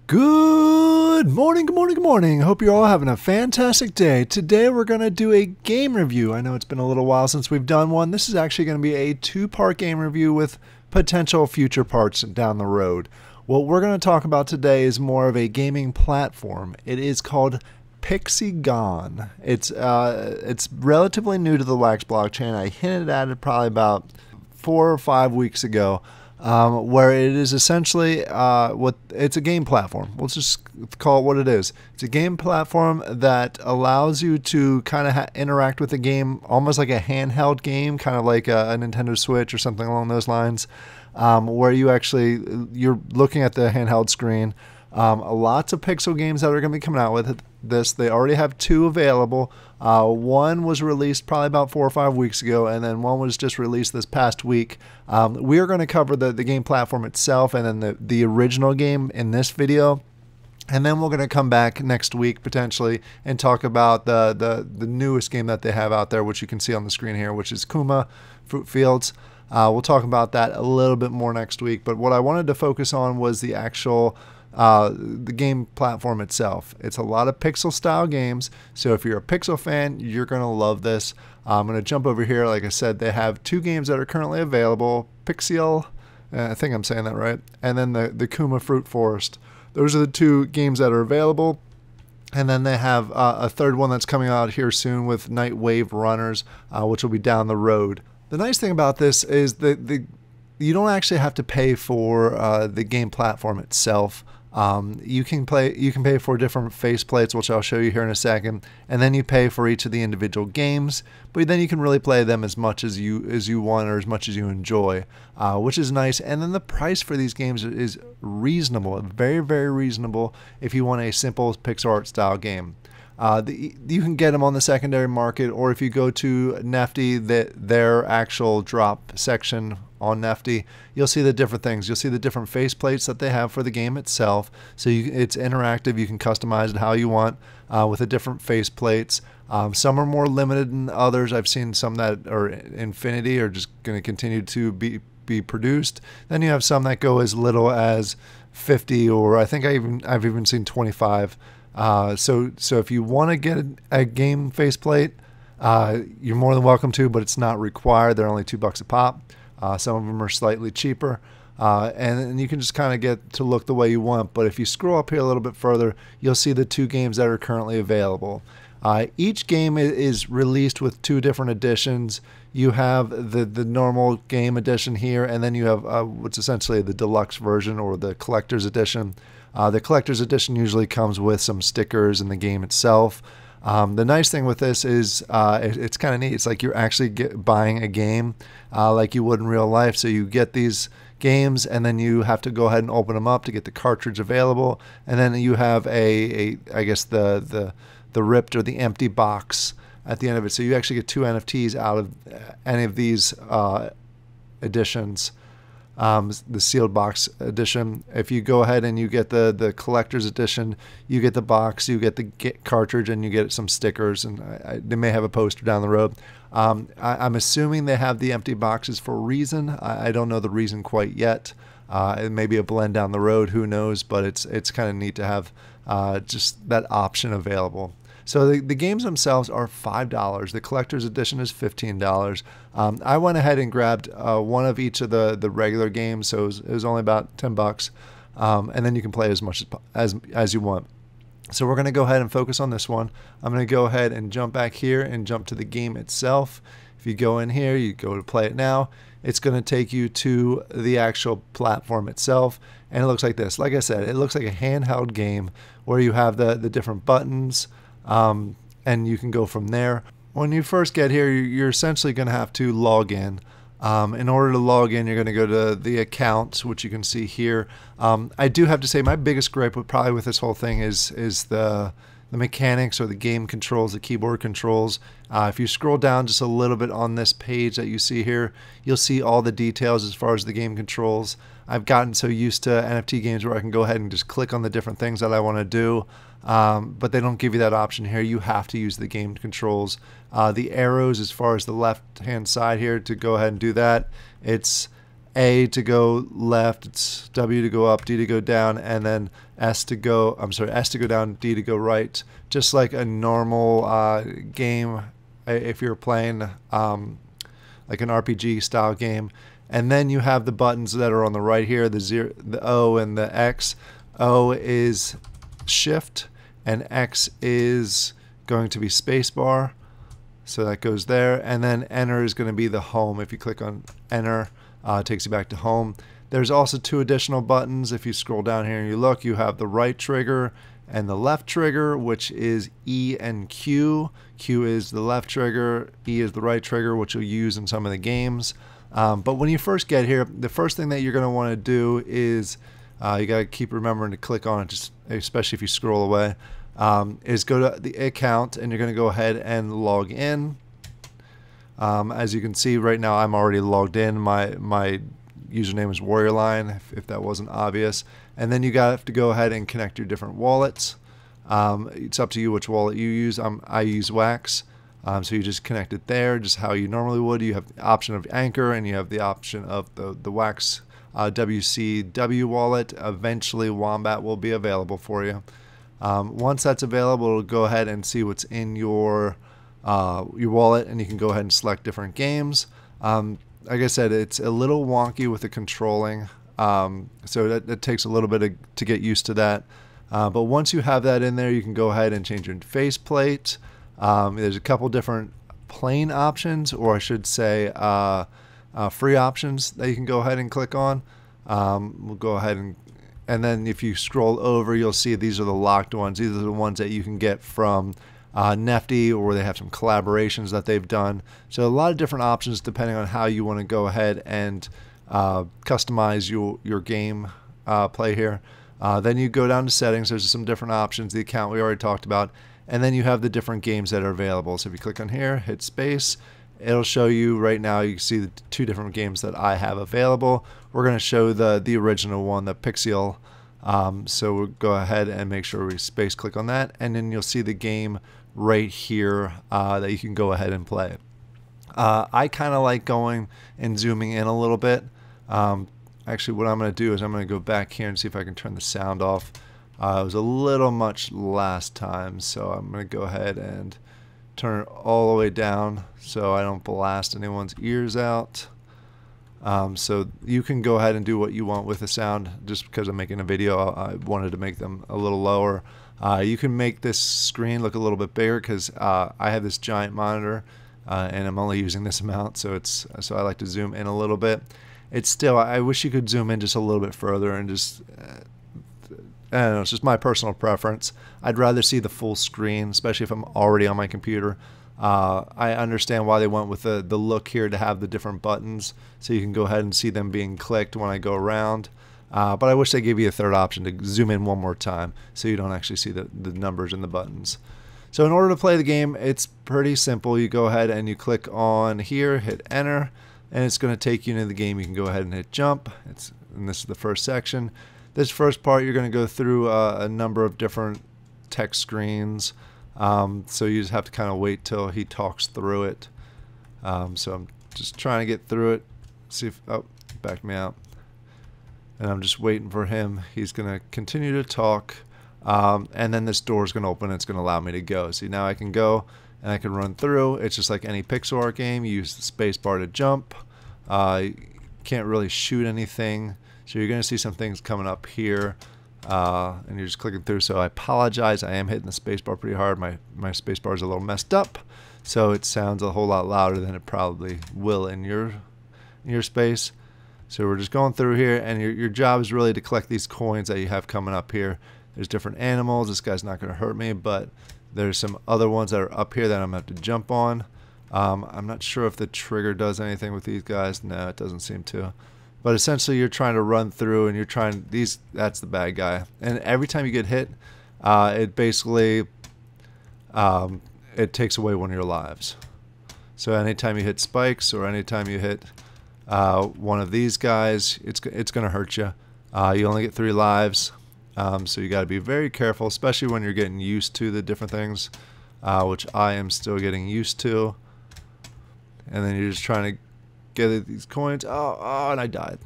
Good morning, good morning, good morning. I hope you're all having a fantastic day. Today we're going to do a game review. I know it's been a little while since we've done one. This is actually going to be a two-part game review with potential future parts down the road. What we're going to talk about today is more of a gaming platform. It is called Pixygon. It's relatively new to the Wax blockchain. I hinted at it probably about 4 or 5 weeks ago. Where it is essentially it's a game platform. We'll just call it what it is. It's a game platform that allows you to kind of interact with the game almost like a handheld game, kind of like a Nintendo Switch or something along those lines, where you're looking at the handheld screen. Lots of Pixel games that are going to be coming out with this. They already have 2 available. One was released probably about 4 or 5 weeks ago, and then one was just released this past week. We are going to cover the game platform itself and then the original game in this video. And then we're going to come back next week potentially and talk about the newest game that they have out there, which you can see on the screen here, which is Kuma Fruit Fields. We'll talk about that a little bit more next week. But what I wanted to focus on was the actual the game platform itself. It's a lot of pixel style games, so if you're a Pixel fan, you're gonna love this. I'm gonna jump over here. Like I said, they have 2 games that are currently available. Pixiel, I think I'm saying that right, and then the Kuma Fruit Forest. Those are the 2 games that are available. And then they have a third one that's coming out here soon with Night Wave Runners, which will be down the road. The nice thing about this is that you don't actually have to pay for the game platform itself. You can pay for different faceplates, which I'll show you here in a second, and then you pay for each of the individual games. But then you can really play them as much as you want or as much as you enjoy, which is nice. And then the price for these games is reasonable, very, very reasonable if you want a simple pixel art style game. You can get them on the secondary market, or if you go to Nifty, their actual drop section on Nifty, you'll see the different things. You'll see the different faceplates that they have for the game itself. So it's interactive. You can customize it how you want with the different faceplates. Some are more limited than others. I've seen some that are infinity or just going to continue to be produced. Then you have some that go as little as 50, or I think I've even seen 25. So if you want to get a game faceplate, you're more than welcome to, but it's not required. They're only $2 a pop. Some of them are slightly cheaper, and you can just kind of get to look the way you want. But if you scroll up here a little bit further, you'll see the 2 games that are currently available. Each game is released with 2 different editions. You have the normal game edition here, and then you have what's essentially the deluxe version or the collector's edition. The collector's edition usually comes with some stickers in the game itself. The nice thing with this is it's kind of neat. It's like you're actually buying a game like you would in real life. So you get these games, and then you have to go ahead and open them up to get the cartridge available. And then you have I guess the ripped or the empty box at the end of it. So you actually get 2 NFTs out of any of these editions. The sealed box edition. If you go ahead and you get the collector's edition, you get the box, you get the cartridge, and you get some stickers, and they may have a poster down the road. I'm assuming they have the empty boxes for a reason. I don't know the reason quite yet. It may be a blend down the road, who knows, but it's kind of neat to have just that option available. So the games themselves are $5. The collector's edition is $15. I went ahead and grabbed one of each of the regular games, so it was only about $10. And then you can play as much as you want. So we're going to go ahead and focus on this one. I'm going to go ahead and jump back here and jump to the game itself. If you go in here, you go to play it now. It's going to take you to the actual platform itself, and it looks like this. Like I said, it looks like a handheld game where you have the different buttons. And you can go from there. When you first get here, you're essentially going to have to log in. In order to log in, you're going to go to the accounts, which you can see here. I do have to say my biggest gripe with this whole thing is the mechanics or the game controls, the keyboard controls. If you scroll down just a little bit on this page that you see here, you'll see all the details as far as the game controls. I've gotten so used to NFT games where I can go ahead and just click on the different things that I want to do. But they don't give you that option here. You have to use the game controls. The arrows as far as the left hand side here to go ahead and do that, it's A to go left, it's W to go up, D to go down, and then S to go down, D to go right, just like a normal game if you're playing like an RPG style game. And then you have the buttons that are on the right here, the O and the X. O is shift and X is going to be spacebar. So that goes there, and then enter is going to be the home. If you click on enter, it takes you back to home. There's also 2 additional buttons. If you scroll down here and you look, you have the right trigger and the left trigger, which is E and Q. Q is the left trigger, E is the right trigger, which you'll use in some of the games. But when you first get here, the first thing that you're going to want to do is you got to keep remembering to click on it, just especially if you scroll away. Is go to the account, and you're going to go ahead and log in. As you can see right now, I'm already logged in. My username is WarriorLion, if that wasn't obvious. And then you have to go ahead and connect your different wallets. It's up to you which wallet you use. I use Wax, so you just connect it there, just how you normally would. You have the option of Anchor, and you have the option of the Wax WCW wallet. Eventually, Wombat will be available for you. Once that's available, it'll go ahead and see what's in your wallet, and you can go ahead and select different games. Like I said, it's a little wonky with the controlling, so that takes a little bit to get used to that. But once you have that in there, you can go ahead and change your faceplate. There's a couple different plain options, or I should say free options that you can go ahead and click on. We'll go ahead and then if you scroll over, you'll see these are the locked ones. These are the ones that you can get from Nifty, or they have some collaborations that they've done. So a lot of different options depending on how you want to go ahead and customize your game play here. Then you go down to settings. There's some different options. The account we already talked about. And then you have the different games that are available. So if you click on here, hit space, it'll show you right now. You can see the 2 different games that I have available. We're going to show the original one, the Pixiel. So we'll go ahead and make sure we space click on that, and then you'll see the game right here that you can go ahead and play. I kind of like going and zooming in a little bit. Actually, what I'm going to do is I'm going to go back here and see if I can turn the sound off. It was a little much last time, so I'm going to go ahead and turn it all the way down so I don't blast anyone's ears out. So you can go ahead and do what you want with the sound. Just because I'm making a video, I wanted to make them a little lower. You can make this screen look a little bit bigger because I have this giant monitor and I'm only using this amount, so I like to zoom in a little bit. It's still, I wish you could zoom in just a little bit further, and just I don't know, it's just my personal preference. I'd rather see the full screen, especially if I'm already on my computer. I understand why they went with the look here to have the different buttons, so you can go ahead and see them being clicked when I go around. But I wish they gave you a third option to zoom in one more time so you don't actually see the numbers and the buttons. So in order to play the game, it's pretty simple. You go ahead and you click on here, hit enter, and it's going to take you into the game. You can go ahead and hit jump. And this is the first section. This first part, you're going to go through a number of different text screens. So you just have to kind of wait till he talks through it. So I'm just trying to get through it. See if, oh, backed me out. And I'm just waiting for him. He's going to continue to talk. And then this door is going to open. It's going to allow me to go. See, now I can go and I can run through. It's just like any pixel art game. You use the space bar to jump. You can't really shoot anything. So you're going to see some things coming up here. And you're just clicking through. So I apologize. I am hitting the space bar pretty hard. My space bar is a little messed up. So it sounds a whole lot louder than it probably will in your space. So we're just going through here, and your job is really to collect these coins that you have coming up here. There's different animals. This guy's not going to hurt me, but there's some other ones that are up here that I'm going to have to jump on. I'm not sure if the trigger does anything with these guys. No, it doesn't seem to. But essentially, you're trying to run through, and you're trying that's the bad guy. And every time you get hit, it basically it takes away one of your lives. So anytime you hit spikes, or anytime you hit one of these guys, it's going to hurt you. You only get 3 lives, so you got to be very careful, especially when you're getting used to the different things, which I am still getting used to. And then you're just trying to get these coins. Oh, and I died.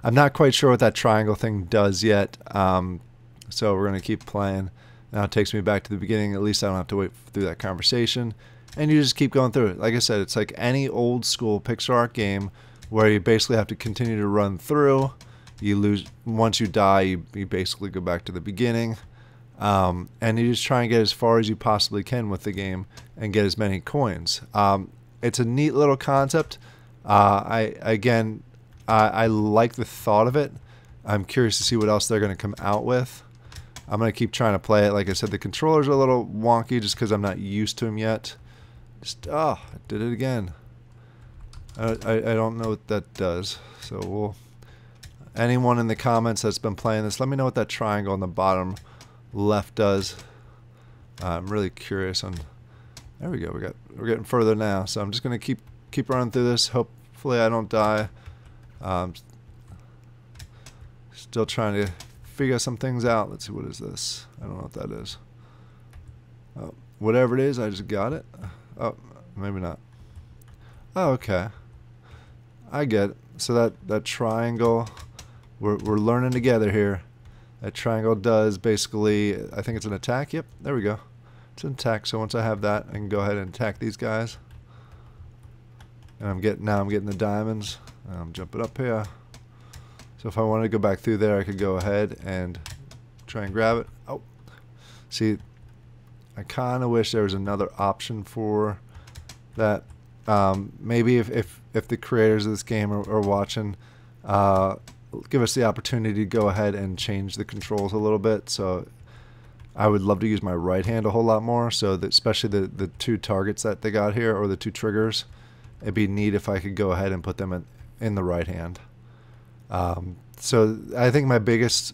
I'm not quite sure what that triangle thing does yet. So we're going to keep playing. Now it takes me back to the beginning. At least I don't have to wait through that conversation. And you just keep going through it. Like I said, it's like any old school pixel art game where you basically have to continue to run through. You lose. Once you die, you basically go back to the beginning. And you just try and get as far as you possibly can with the game and get as many coins. It's a neat little concept. I like the thought of it. I'm curious to see what else they're going to come out with. I'm going to keep trying to play it. Like I said, the controllers are a little wonky just because I'm not used to them yet. I did it again. I don't know what that does. So anyone in the comments that's been playing this, let me know what that triangle on the bottom left does. I'm really curious on. There we go. We're getting further now. So I'm just going to keep running through this. Hopefully I don't die. Still trying to figure some things out. Let's see, what is this? I don't know what that is. Whatever it is, I just got it. Oh, maybe not. Oh, okay. I get it. So that triangle, we're learning together here. That triangle does basically, I think it's an attack. Yep, there we go. It's an attack. So once I have that, I can go ahead and attack these guys. And I'm getting the diamonds. I'm jumping up here. So if I wanted to go back through there, I could go ahead and try and grab it. Oh, see, I kind of wish there was another option for that. Maybe if the creators of this game are watching, give us the opportunity to go ahead and change the controls a little bit. So I would love to use my right hand a whole lot more. So that especially the two targets that they got here, or the two triggers, it'd be neat if I could go ahead and put them in the right hand. So I think my biggest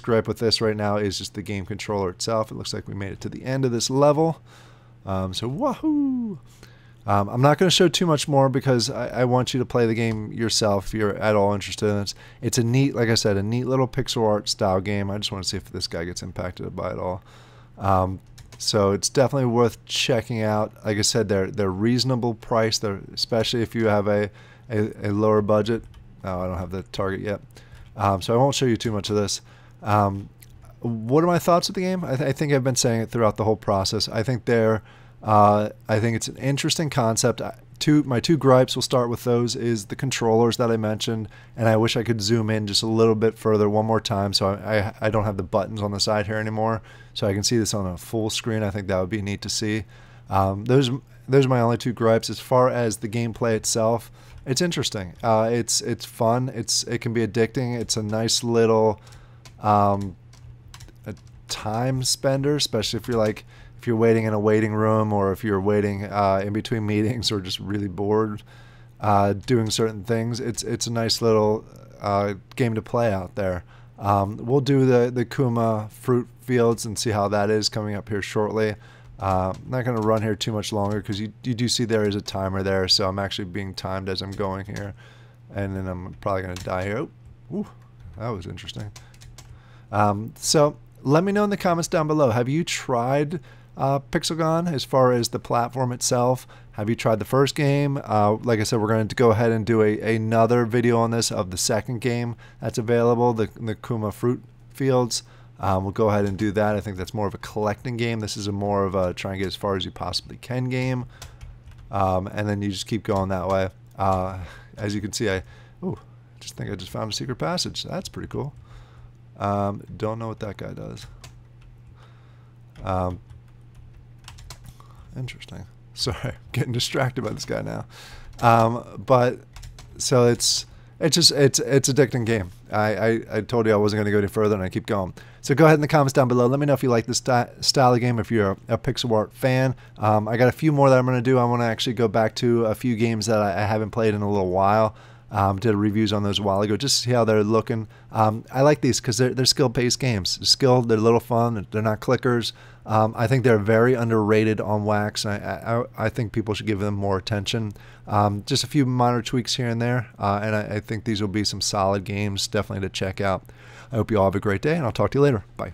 gripe with this right now is just the game controller itself. It looks like we made it to the end of this level. So wahoo! I'm not going to show too much more because I want you to play the game yourself if you're at all interested in it. It's a neat, like I said, a neat little pixel art style game. I just want to see if this guy gets impacted by it all. So it's definitely worth checking out. Like I said, they're reasonable price. Especially if you have a lower budget. Oh, I don't have the target yet. So I won't show you too much of this. What are my thoughts of the game? I think I've been saying it throughout the whole process. I think it's an interesting concept. My two gripes, we'll start with those, is the controllers that I mentioned, and I wish I could zoom in just a little bit further one more time so I don't have the buttons on the side here anymore, so I can see this on a full screen. I think that would be neat to see. Those are my only two gripes. As far as the gameplay itself, it's interesting. It's fun. It can be addicting. It's a nice little a time spender, especially if you're waiting in a waiting room, or if you're waiting in between meetings, or just really bored doing certain things. It's a nice little game to play out there. We'll do the Kuma fruit fields and see how that is coming up here shortly. I'm not going to run here too much longer because you do see there is a timer there, so I'm actually being timed as I'm going here, and then I'm probably going to die here. Oh, ooh, that was interesting. So let me know in the comments down below. Have you tried Pixygon as far as the platform itself? Have you tried the first game? Like I said, we're going to go ahead and do another video on this of the second game that's available, the Kuma fruit fields. We'll go ahead and do that. I think that's more of a collecting game. This is more of a try and get as far as you possibly can game. And then you just keep going that way. As you can see, I just think I just found a secret passage. That's pretty cool. Don't know what that guy does. Interesting. Sorry, I'm getting distracted by this guy now. But so it's addicting game. I told you I wasn't going to go any further, and I keep going. So go ahead in the comments down below. Let me know if you like this style of game, if you're a pixel art fan. I got a few more that I'm going to do. I want to actually go back to a few games that I haven't played in a little while. Did reviews on those a while ago, just to see how they're looking. I like these because they're skill-based games. They're skilled, they're a little fun, they're not clickers. I think they're very underrated on Wax. I think people should give them more attention. Just a few minor tweaks here and there, and I think these will be some solid games definitely to check out. I hope you all have a great day, and I'll talk to you later. Bye.